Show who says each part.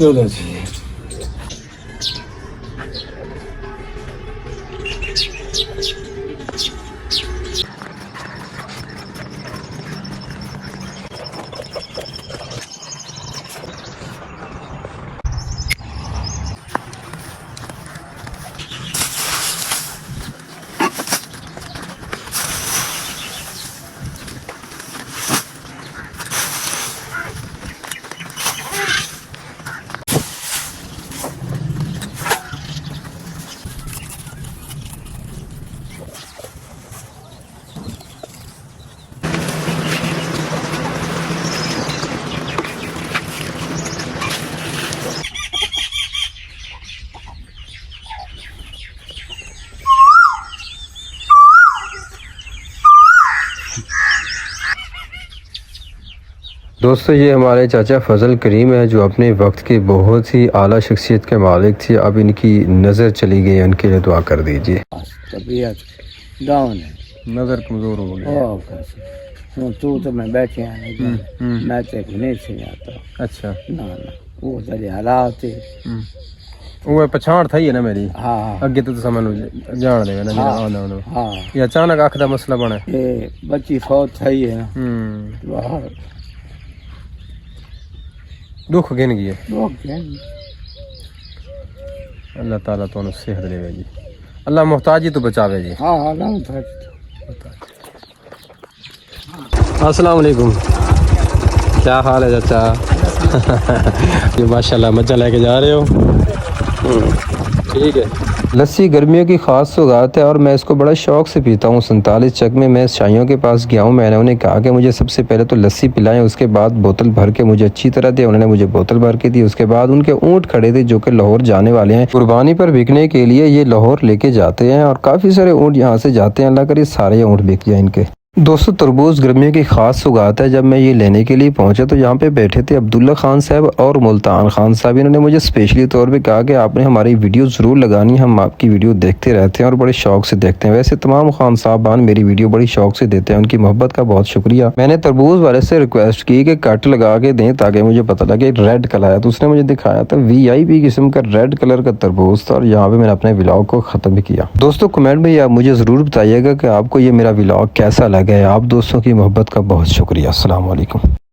Speaker 1: चलो जी
Speaker 2: दोस्तों, ये हमारे चाचा फजल करीम है जो अपने वक्त की बहुत ही आला शख्सियत के मालिक थे। अब इनकी नज़र चली गई, उनके लिए दुआ कर दीजिए।
Speaker 1: तबीयत डाउन है,
Speaker 2: नज़र कमज़ोर हो गई।
Speaker 1: तू तो मैं बैठे हैं मैं तो नहीं से आता।
Speaker 2: अच्छा,
Speaker 1: ना ना वो तेरे हालात है
Speaker 2: वो पछाण था ही ना मेरी।
Speaker 1: हाँ
Speaker 2: अगे तो समझ जान देगा ना।
Speaker 1: हाँ हाँ
Speaker 2: ये अचानक अख का मसला बना।
Speaker 1: ये बच्ची फौत थी है बाहर
Speaker 2: दुख गिन गई है।
Speaker 1: लोग
Speaker 2: अल्लाह ताला तो सेहत देवे जी। अल्लाह मोहताजी तो बचावे जी।
Speaker 1: हाँ हाँ
Speaker 2: अस्सलाम वालेकुम, क्या हाल है चाचा? ये माशाल्लाह मजा लेके जा रहे हो, ठीक है। लस्सी गर्मियों की ख़ास सौगात है और मैं इसको बड़ा शौक़ से पीता हूँ। 47 चक में मैं शाइयों के पास गया हूँ। मैंने उन्हें कहा कि मुझे सबसे पहले तो लस्सी पिलाएं, उसके बाद बोतल भर के मुझे अच्छी तरह दे। उन्होंने मुझे बोतल भर के दी। उसके बाद उनके ऊँट खड़े थे जो कि लाहौर जाने वाले हैं कुर्बानी पर बिकने के लिए। ये लाहौर लेके जाते हैं और काफ़ी सारे ऊँट यहाँ से जाते हैं। अल्लाह करे सारे ऊँट बिक जाए इनके। दोस्तों, तरबूज गर्मियों की ख़ास सौगात है। जब मैं ये लेने के लिए पहुंचा तो यहाँ पे बैठे थे अब्दुल्ला खान साहब और मुल्तान खान साहब। इन्होंने मुझे स्पेशली तौर पे कहा कि आपने हमारी वीडियो ज़रूर लगानी, हम आपकी वीडियो देखते रहते हैं और बड़े शौक से देखते हैं। वैसे तमाम खान साहबान मेरी वीडियो बड़ी शौक से देते हैं, उनकी मोहब्बत का बहुत शुक्रिया। मैंने तरबूज वाले से रिक्वेस्ट की कि कट लगा के दें ताकि मुझे पता लगे रेड कलर है, तो उसने मुझे दिखाया था VIP किस्म का रेड कलर का तरबूज था। और यहाँ पे मैंने अपने व्लॉग को ख़त्म भी किया। दोस्तों, कमेंट में आप मुझे ज़रूर बताइएगा कि आपको ये मेरा व्लॉग कैसा लगा है। आप दोस्तों की मोहब्बत का बहुत शुक्रिया। अस्सलाम वालेकुम।